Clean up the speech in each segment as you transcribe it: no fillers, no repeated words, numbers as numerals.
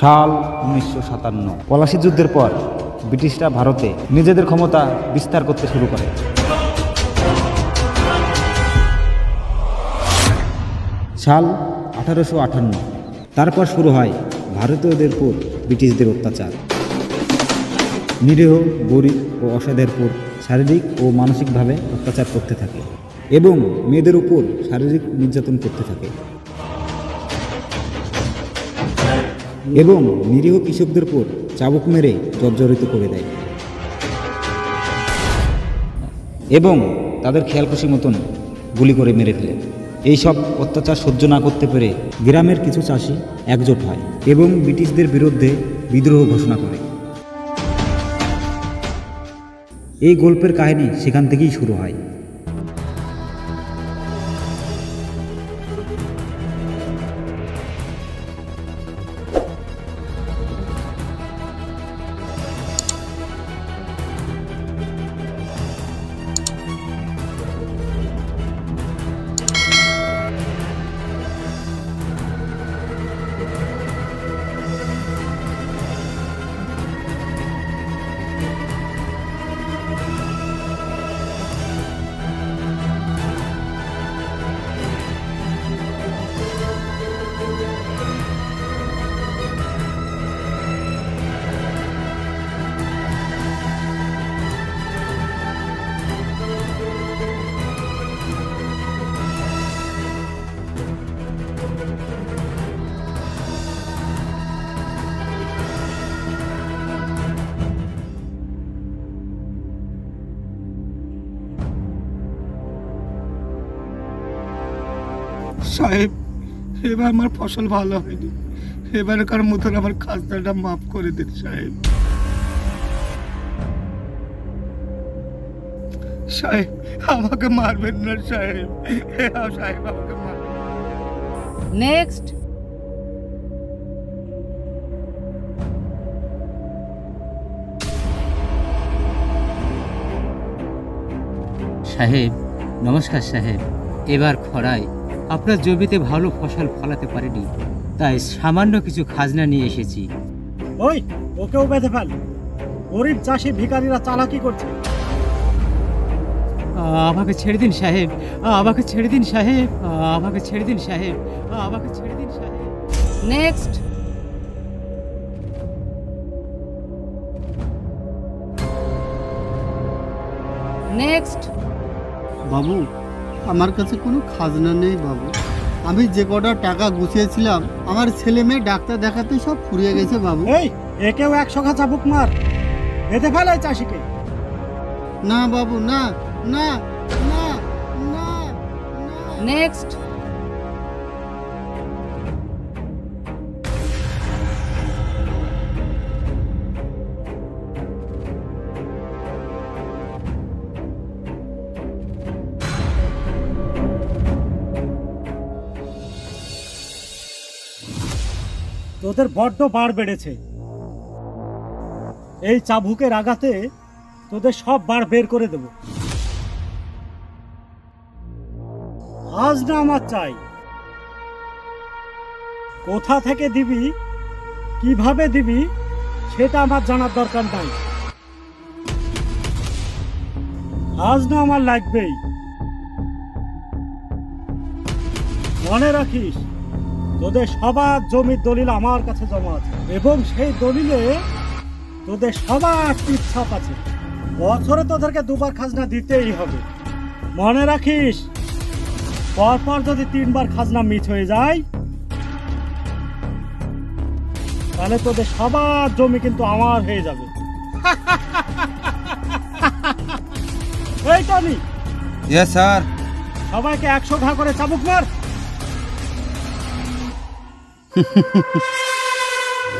সাল 1957। পলাশী যুদ্ধের পর ব্রিটিশরা ভারতে নিজেদের ক্ষমতা বিস্তার করতে শুরু করে। সাল 1858। তারপর শুরু হয় ভারতীয়দের উপর ব্রিটিশদের অত্যাচার। নিরীহ, গরিব ও অসহায়দের উপর শারীরিক ও মানসিকভাবে অত্যাচার করতে থাকে এবং মেয়েদের উপর শারীরিক নির্যাতন করতে থাকে এবং নিরীহ কৃষকদের উপর চাবুক মেরে জর্জরিত করে দেয় এবং তাদের খেয়াল খুশি মতন গুলি করে মেরে ফেলে। এইসব অত্যাচার সহ্য না করতে পেরে গ্রামের কিছু চাষি একজোট হয় এবং ব্রিটিশদের বিরুদ্ধে বিদ্রোহ ঘোষণা করে। এই গল্পের কাহিনী সেখান থেকেই শুরু হয়। সাহেব, এবার আমার ফসল ভালো হয়নি, এবারকার মতন আমার খাজনাটা মাফ করে দিন সাহেব। সাহেব, আমাকে মারবেন না সাহেব, সাহেব আমাকে মারবেন। নেক্সট। সাহেব নমস্কার সাহেব, এবার খরায় আপনার জমিতে ভালো ফসল ফলাতে পারেনি, তাই সামান্য কিছু খাজনা নিয়ে এসেছি। ওই ওকেও বেঁধে ফেল, গরিব চাষি ভিখারিরা চালাকি করছে। আমাকে ছেড়ে দিন সাহেব, আমাকে ছেড়ে দিন সাহেব, আমাকে ছেড়ে দিন সাহেব, আমাকে ছেড়ে দিন সাহেব। নেক্সট। নেক্সট। বাবু, আমার কাছে কোনো খাজনা নেই বাবু। আমি যে কটা টাকা গুছিয়েছিলাম আমার ছেলে মেয়ে ডাক্তার দেখাতে সব ফুরিয়ে গেছে বাবু। এই একেও 100 ঘা চাবুক মার, বেঁধে ফেল এই চাষিকে। না বাবু, না না না না। নেক্সট। তোদের বড্ড বাড় বেড়েছে, এই চাবুকের আঘাতে তোদের সব বাড় বের করে দেব। আজ না আমার চাই, কোথা থেকে দিবি, কিভাবে দিবি সেটা আমার জানার দরকার নাই। আজ না আমার লাগবেই। মনে রাখিস, তোদের সবার জমির দলিল আমার কাছে জমা আছে এবং সেই দলিলে তোদের সবার টিপছাপ আছে। বছরে তোদেরকে 2 বার খাজনা দিতেই হবে। মনে রাখিস, পরপর যদি 3 বার খাজনা মিস হয়ে যায় তাহলে তোদের সবার জমি কিন্তু আমার হয়ে যাবে। এই টনি। Yes sir. সবাইকে 100 ঘা করে চাবুক মার।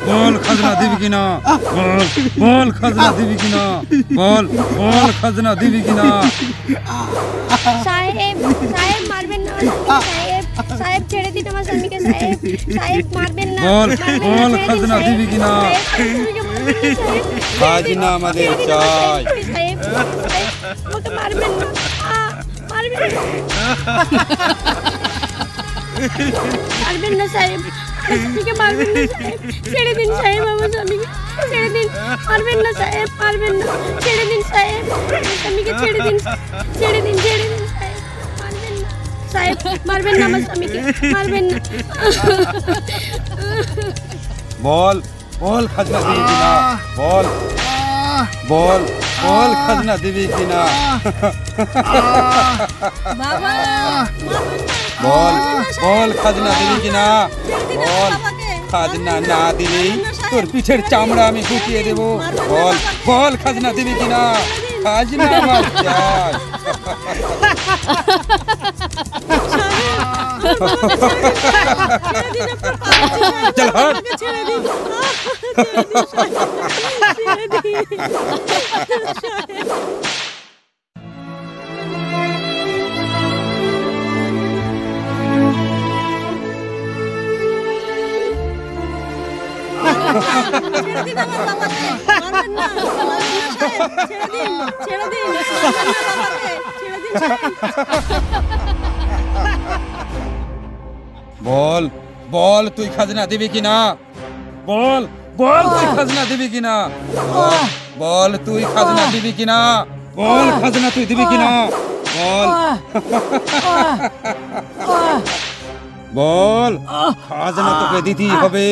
বল খাজনা দিবি কিনা, বল খাজনা দিবি কিনা, বল খাজনা দিবি কিনা। সাহেব, সাহেব মারবেন না সাহেব, সাহেব ছেড়ে দিন আমার স্বামীকে সাহেব, সাহেব মারবেন না। বল খাজনা দিবি কিনা। খাজনা আমাদের চাই সাহেব, ওকে মারবেন না, মারবেন না, মারবেন না সাহেব, স্বামীকে মারবেন না সাহেব, ছেড়ে দিন সাহেব, আমার স্বামীকে ছেড়ে দিন, মারবেন না সাহেব, মারবেন না, ছেড়ে দিন সাহেব, আমার স্বামীকে ছেড়ে দিন, ছেড়ে দিন, ছেড়ে দিন সাহেব, মারবেন না সাহেব, মারবেন না আমার স্বামীকে, মারবেন না। বল বল খাজনা দিবি কিনা, বল বল বল খাজনা দিবি কিনা, বাবা বল বল খাজনা দিবি কিনা, বল খাজনা না দিবি তোর পিঠের চামড়া আমি গুটিয়ে দেবো, বল বল খাজনা দিবি কিনা, খাজনা আমার চাই। চল হাট। বল বল তুই খাজনা দিবি কিনা, বল বল তুই খাজনা দিবি কিনা, বল তুই খাজনা দিবি কিনা, বল খাজনা তুই দিবি কিনা, বল বল খাজনা তোকে দিতেই হবে,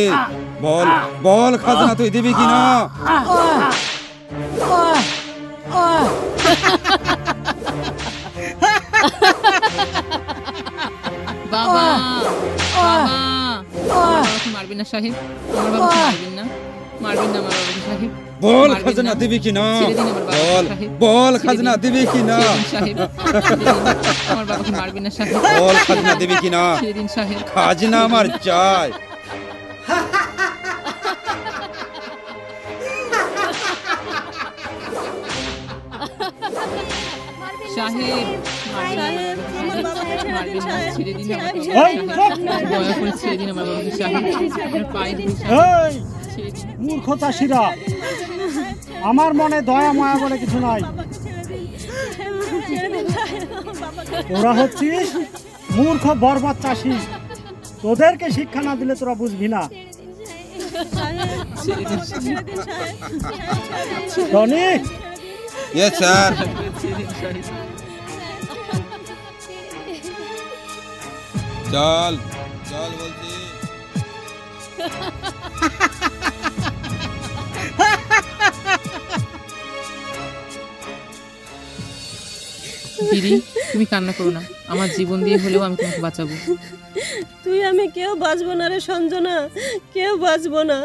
বল বল খাজনা তুই দিবি কিনা। বাবা বাবাকে মারবেন না সাহেব, আমার বাবাকে মারবেন না, মারবেন না আমার বাবাকে সাহেব, বল মারবেন খাজনা না। দিবি কিনা, ছেড়ে দিন আমার বাবাকে বল সাহেব, বল ছেড়ে খাজনা দিন। দিবি কিনা, ছেড়ে দিন সাহেব, ছেড়ে দিন। আমার বাবাকে মারবেন না সাহেব, বল খাজনা দিবি কিনা, ছেড়ে দিন সাহেব, খাজনা আমার চাই। সাহেব মারবেন না, মারবেন না, ছেড়ে দিন আমাকে এই, চুপ! দয়া করে ছেড়ে দিন আমার বাবাকে সাহেব, আপনার পায়ে ধরি সাহেব, এই ছেড়ে দিন। মূর্খ চাষিরা, আমার মনে দয়া মায়া বলে কিছু নাই। তোরা হচ্ছিস মূর্খ বর্বর চাষি, তোদেরকে শিক্ষা না দিলে তোরা বুঝবি না। Tony, yes sir. চল চল বলছি। দিদি তুমি কান্না করো না, আমার জীবন দিয়ে হলেও আমি তোমাকে বাঁচাবো। তুই আমি কেউ বাঁচবো না রে সঞ্জনা, কেউ বাঁচবো না,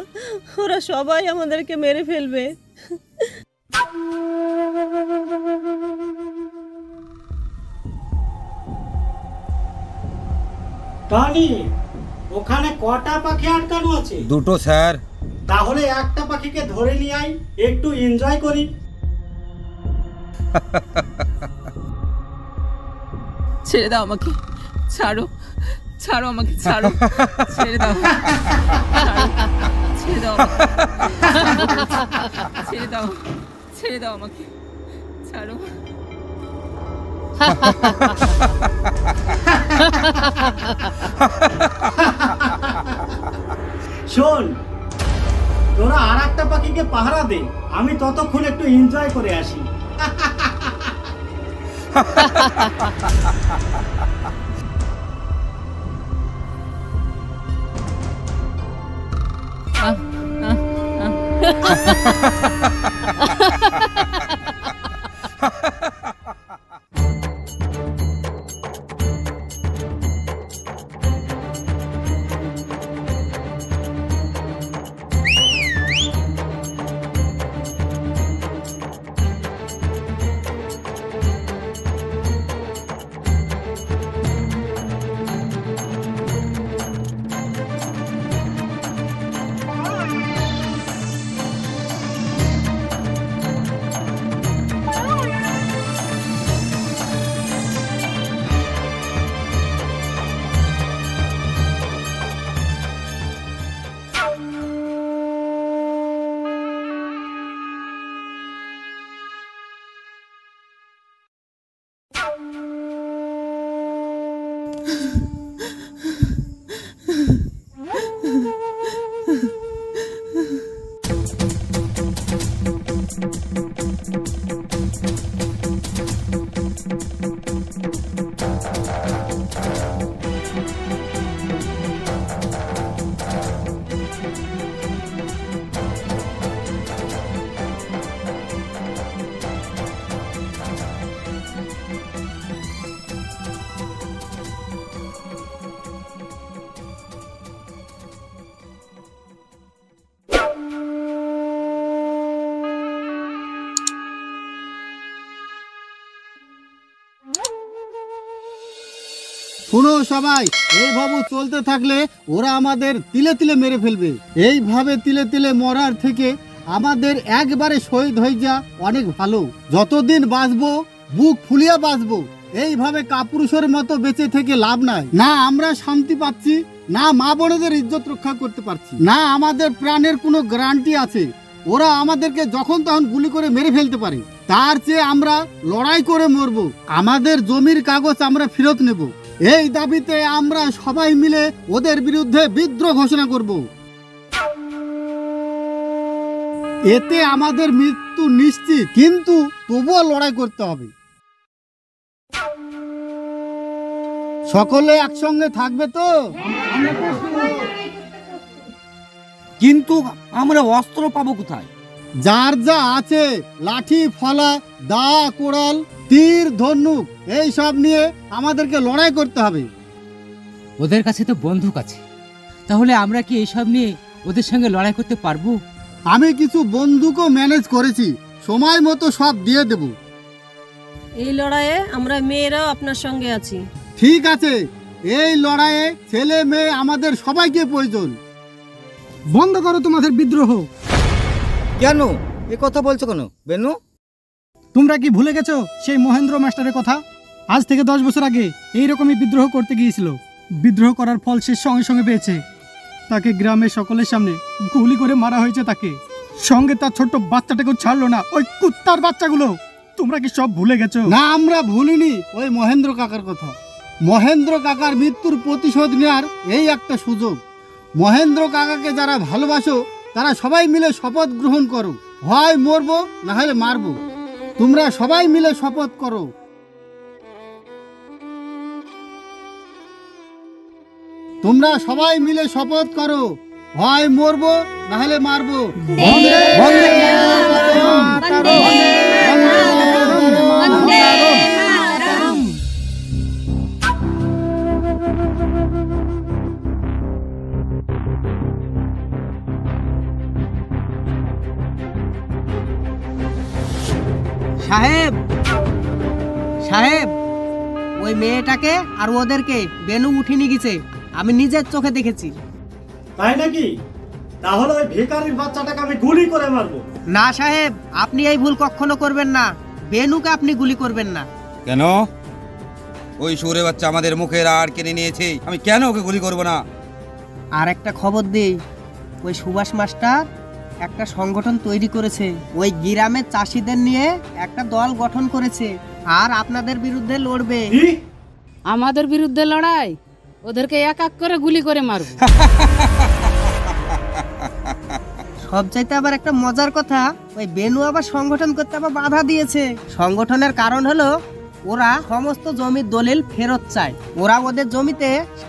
ওরা সবাই আমাদেরকে মেরে ফেলবে। টনি, ওখানে কটা পাখি আটকানো আছে? দুটো স্যার। তাহলে একটা পাখিকে ধরে নিয়ে আই, একটু এনজয় করি। ছেড়ে দাও আমাকে, ছাড়ো ছাড়ো আমাকে, ছাড়ো, ছেড়ে দাও, ছেড়ে দাও, ছেড়ে দাও, ছেড়ে দাও আমাকে, ছাড়ো। শোন, তোরা আর একটা পাখিকে পাহারা দে, আমি ততক্ষণ একটু এনজয় করে আসি। শোনো সবাই, এইভাবে চলতে থাকলে ওরা আমাদের তিলে তিলে মেরে ফেলবে। এইভাবে তিলে তিলে মরার থেকে আমাদের একবারে শহীদ হয়ে যা অনেক ভালো। যতদিন বাঁচবো বুক ফুলিয়ে বাঁচবো, এইভাবে কাপুরুষের মতো বেঁচে থেকে লাভ নাই। না আমরা শান্তি পাচ্ছি, না মা বোনদের ইজ্জত রক্ষা করতে পারছি, না আমাদের প্রাণের কোনো গ্যারান্টি আছে। ওরা আমাদেরকে যখন তখন গুলি করে মেরে ফেলতে পারে। তার চেয়ে আমরা লড়াই করে মরবো, আমাদের জমির কাগজ আমরা ফেরত নেব। এই দাবিতে আমরা সবাই মিলে ওদের বিরুদ্ধে বিদ্রোহ ঘোষণা করব। এতে আমাদের মৃত্যু নিশ্চিত, কিন্তু তবুও লড়াই করতে হবে। সকলে একসঙ্গে থাকবে তো? কিন্তু আমরা অস্ত্র পাবো কোথায়? যার যা আছে, লাঠি, ফলা, দা, কোড়াল, তীর, ধনুক, এই সব নিয়ে আমাদেরকে লড়াই করতে হবে। ওদের কাছে তো বন্দুক আছে, তাহলে আমরা কি এইসব নিয়ে ওদের সঙ্গে লড়াই করতে পারবো? আমি কিছু বন্দুকও ম্যানেজ করেছি, সময় মতো সব দিয়ে দেব। এই লড়াইয়ে আমরা মেয়েরাও আপনার সঙ্গে আছি। ঠিক আছে, এই লড়াইয়ে ছেলে মেয়ে আমাদের সবাইকে প্রয়োজন। বন্ধ করো তোমাদের বিদ্রোহ। কেন এ কথা বলছো কেন বেনু? তোমরা কি ভুলে গেছো সেই মহেন্দ্র মাস্টারের কথা? আজ থেকে 10 বছর আগে এইরকমই বিদ্রোহ করতে গিয়েছিল। বিদ্রোহ করার ফল সে সঙ্গে সঙ্গে পেয়েছে। তাকে গ্রামের সকলের সামনে গুলি করে মারা হয়েছে। তাকে সঙ্গে তার ছোট্ট বাচ্চাটাকেও ছাড়লো না, ওই কুত্তার বাচ্চাগুলো। তোমরা কি সব ভুলে গেছো? না, আমরা ভুলিনি ওই মহেন্দ্র কাকার কথা। মহেন্দ্র কাকার মৃত্যুর প্রতিশোধ নেওয়ার এই একটা সুযোগ। মহেন্দ্র কাকাকে যারা ভালোবাসো তারা সবাই মিলে শপথ গ্রহণ করো, হয় মরবো না হলে মারবো। তোমরা সবাই মিলে শপথ করো। তোমরা সবাই মিলে শপথ করো, হয় মরবো না হলে মারবো। সাহেব, সাহেব, ওই মেয়েটাকে আর ওদেরকে বেনু উঠিয়ে নিয়ে গেছে, আমি নিজের চোখে দেখেছি। তাই নাকি? তাহলে ওই ভিখারির বাচ্চাটাকে আমি গুলি করে মারবো। না সাহেব, আপনি এই ভুল কখনো করবেন না। বেনুকে আপনি গুলি করবেন না। কেন? ওই সুরে বাচ্চা আমাদের মুখের আর কেড়ে নিয়েছে, আমি কেন ওকে গুলি করব না? আর একটা খবর দিই, ওই সুভাষ মাস্টার একটা সংগঠন তৈরি করেছে। ওই গ্রামের চাষিদের নিয়ে একটা দল গঠন করেছে, আর আপনাদের বিরুদ্ধে লড়বে। আমাদের বিরুদ্ধে লড়াই? ওদেরকে এক এক করে গুলি করে মারবো। সব চাইতে আবার একটা মজার কথা, ওই বেনু আবার সংগঠন করতে আবার বাধা দিয়েছে। সংগঠনের কারণ হলো ওরা সমস্ত জমির দলিল ফেরত চায়। ওরা ওদের জমিতে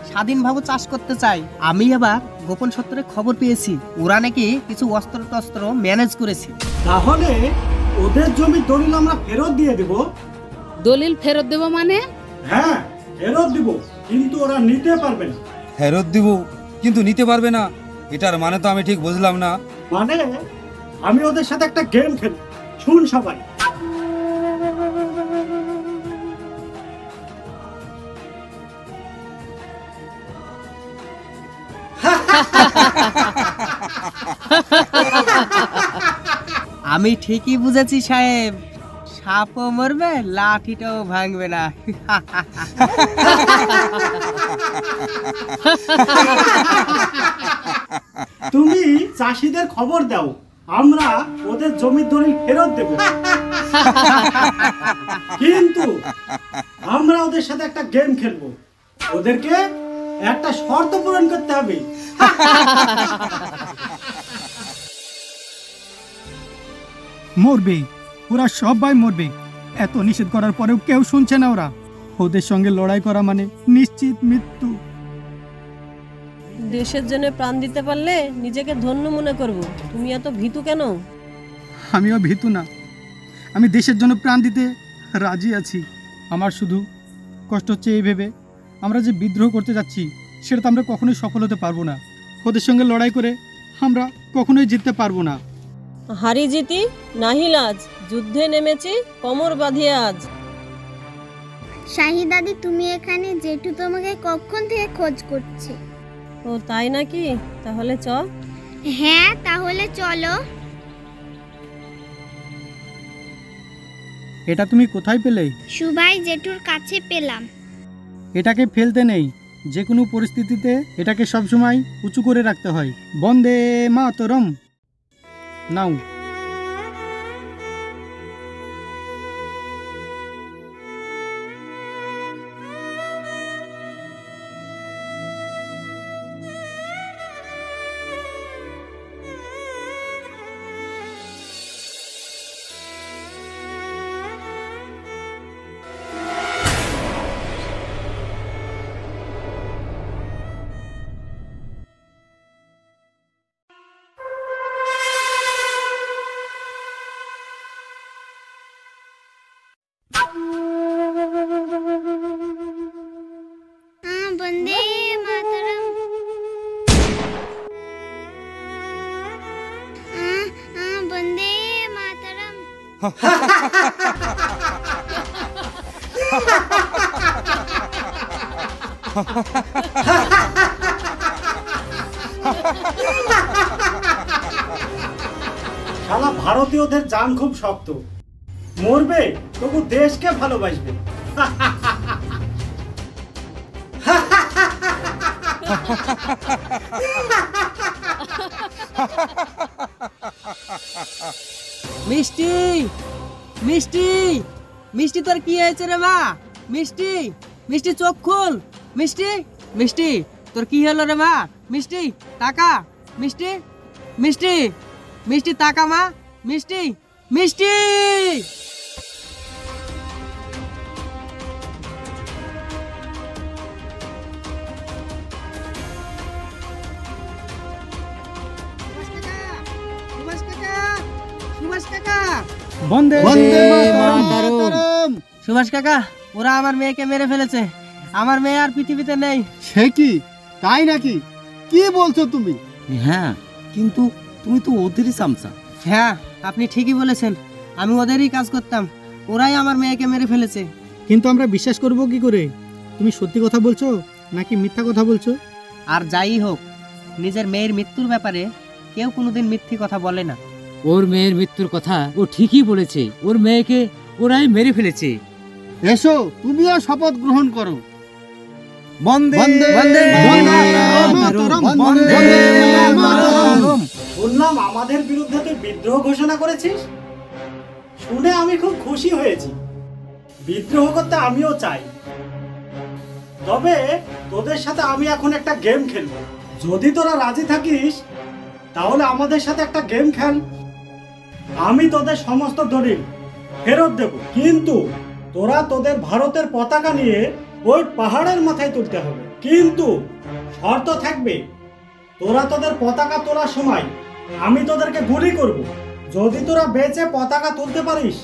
স্বাধীনভাবে চাষ করতে চায়। আমি আবার গোপন সূত্রে খবর পেয়েছি ওরা নাকি কিছু অস্ত্র টস্ত্র ম্যানেজ করেছে। তাহলে ওদের জমির দলিল আমরা ফেরত দিয়ে দেব? দলিল ফেরত দেবো মানে? হ্যাঁ, ফেরত দিব, কিন্তু ওরা নিতে পারবে না। ফেরত দিব কিন্তু নিতে পারবে না, এটার মানে তো আমি ঠিক বুঝলাম না। মানে আমি ওদের সাথে একটা গেম খেলি। শুন সবাই, আমি ঠিকই বুঝেছি সাহেব, সাপও মরবে, লাঠিটাও ভাঙবে না। তুমি চাষিদের খবর দাও, আমরা ওদের জমির দলিল ফেরত দেব, কিন্তু আমরা ওদের সাথে একটা গেম খেলবো। ওদেরকে একটা শর্ত পূরণ করতে হবে। মরবে, ওরা সবাই মরবে। এত নিষেধ করার পরেও কেউ শুনছে না। ওরা ওদের সঙ্গে লড়াই করা মানে নিশ্চিত মৃত্যু। দেশের জন্য প্রাণ দিতে পারলে নিজেকে ধন্য মনে করব। তুমি এত ভীতু কেন? আমিও ভীতু না, আমি দেশের জন্য প্রাণ দিতে রাজি আছি। আমার শুধু কষ্ট হচ্ছে এই ভেবে আমরা যে বিদ্রোহ করতে যাচ্ছি সেটা তো আমরা কখনোই সফল হতে পারবো না। ওদের সঙ্গে লড়াই করে আমরা কখনোই জিততে পারবো না। হারি জিতি নাহি লাজ, যুদ্ধে নেমেছি কোমর বাঁধিয়ে আজ। শাহি দাদি তুমি এখানে, জেঠু তোমাকে কখন থেকে খোঁজ করছে। ও তাই নাকি? তাহলে চ। হ্যাঁ তাহলে চলো। এটা তুমি কোথায় পেলে? সুভাই জেঠুর কাছে পেলাম। এটাকে ফেলতে নেই, যে কোনো পরিস্থিতিতে এটাকে সবসময় উঁচু করে রাখতে হয়। বন্দে মাতরম। নাও। বন্দে মাতরম। বন্দে মাতরম। শালা ভারতীয়দের জান খুব শক্ত, মরবে তবু দেশকে ভালোবাসবে। মিষ্টি মিষ্টি মিষ্টি, তোর কি হয়েছে রে মা? মিষ্টি মিষ্টি চোখ খুল। মিষ্টি মিষ্টি তোর কি হলো রে মা? মিষ্টি তাকা। মিষ্টি মিষ্টি মিষ্টি তাকা মা। মিষ্টি মিষ্টি। বন্দে মাতরম। সুভাষ কাকা, ওরা আমার মেয়েকে মেরে ফেলেছে। আমার মেয়ে আর পৃথিবীতে নেই। সে কি? তাই নাকি? কি বলছো তুমি? হ্যাঁ, কিন্তু তুমি তো ওদেরই চামচা। হ্যাঁ, আপনি ঠিকই বলেছেন। আমি ওদেরই কাজ করতাম, ওরাই আমার মেয়েকে মেরে ফেলেছে। কিন্তু আমরা বিশ্বাস করব কি করে? তুমি সত্যি কথা বলছো নাকি মিথ্যা কথা বলছো? আর যাই হোক, নিজের মেয়ের মৃত্যুর ব্যাপারে কেউ কোনোদিন মিথ্যে কথা বলে না। ওর মেয়ের মৃত্যুর কথা ও ঠিকই বলেছে। ওর মেয়েকে ওরাই মেরে ফেলেছে। এসো, তুমিও শপথ গ্রহণ করো। বন্দে বন্দে মাতরম। বন্দে মাতরম। শুনলাম আমাদের বিরুদ্ধে তুই বিদ্রোহ ঘোষণা করেছিস। শুনে আমি খুব খুশি হয়েছি। বিদ্রোহ করতে আমিও চাই, তবে তোদের সাথে আমি এখন একটা গেম খেলবো। যদি তোরা রাজি থাকিস তাহলে আমাদের সাথে একটা গেম খেল। আমি তোদের সমস্ত দলিল ফেরত দেব, কিন্তু তোরা তোদের ভারতের পতাকা নিয়ে ওই পাহাড়ের মাথায় তুলতে হবে। কিন্তু শর্ত থাকবে, তোরা তোদের পতাকা তোলার সময় আমি তোদেরকে গুলি করব। যদি তোরা বেঁচে পতাকা তুলতে পারিস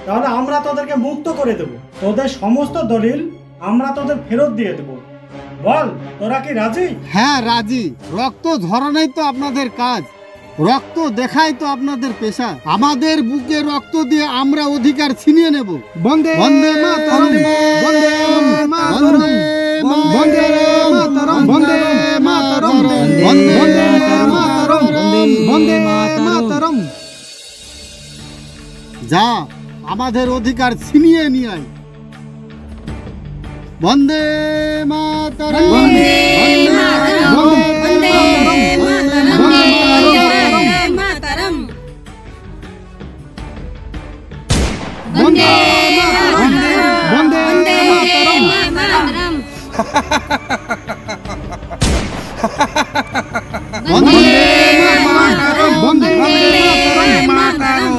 তাহলে আমরা তোদেরকে মুক্ত করে দেব। তোদের সমস্ত দলিল আমরা তোদের ফেরত দিয়ে দেব। বল, তোরা কি রাজি? হ্যাঁ রাজি। রক্ত ঝরানোই তো আপনাদের কাজ, রক্ত দেখাই তো আপনাদের পেশা। আমাদের বুকে রক্ত দিয়ে আমরা অধিকার ছিনিয়ে নেব। বন্দে বন্দে মাতরম। বন্দে মাতরম। বন্দে মাতরম। বন্দে মাতরম। বন্দে মাতরম। বন্দে মাতরম। যা, আমাদের অধিকার ছিনিয়ে নিয়ে আয়। বন্দে মাতরম। বন্দে মাতরম। বন্দে মাতরম। বন্দে মাতরম। বন্দে মাতরম। বন্দে মাতরম। বন্দে মাতরম। বন্দে মাতরম। বন্দে মাতরম। মাতরম।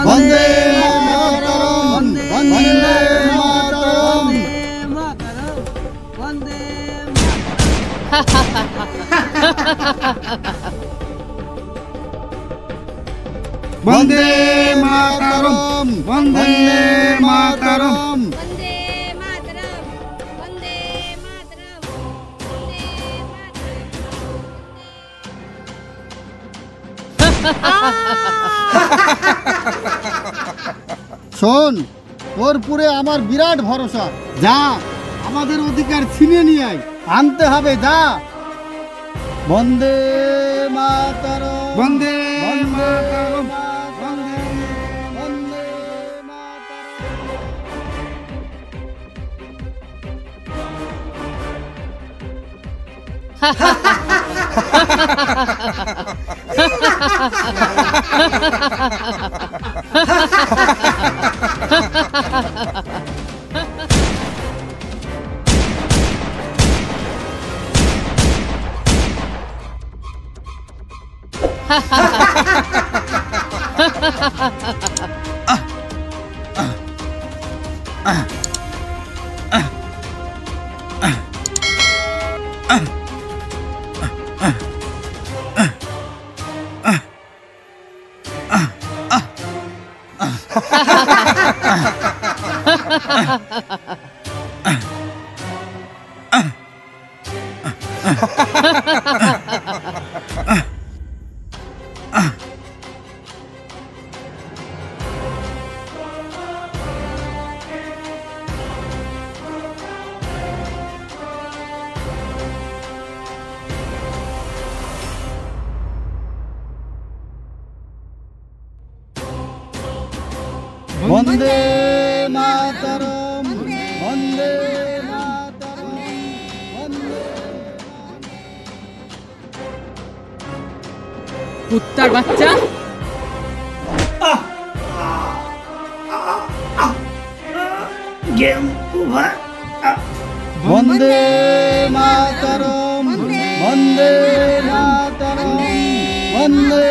বন্দে বন্দে মাতরম, বন্দে মাতরম। বন্দে মাতরম, বন্দে মাতরম, বন্দে শোন, তোর পুরে আমার বিরাট ভরসা। যা, আমাদের অধিকার ছিনিয়ে নিয়ে আয়, আনতে হবে, যা। বন্দে মাতরম, বন্দে মাতরম, বন্দে বন্দে মাতরম। বন্দে মাতরম, বন্দে মাতরম, বন্দে। কুত্তার বাচ্চা, বন্দে মাতরম, বন্দে মাতরম, বন্দে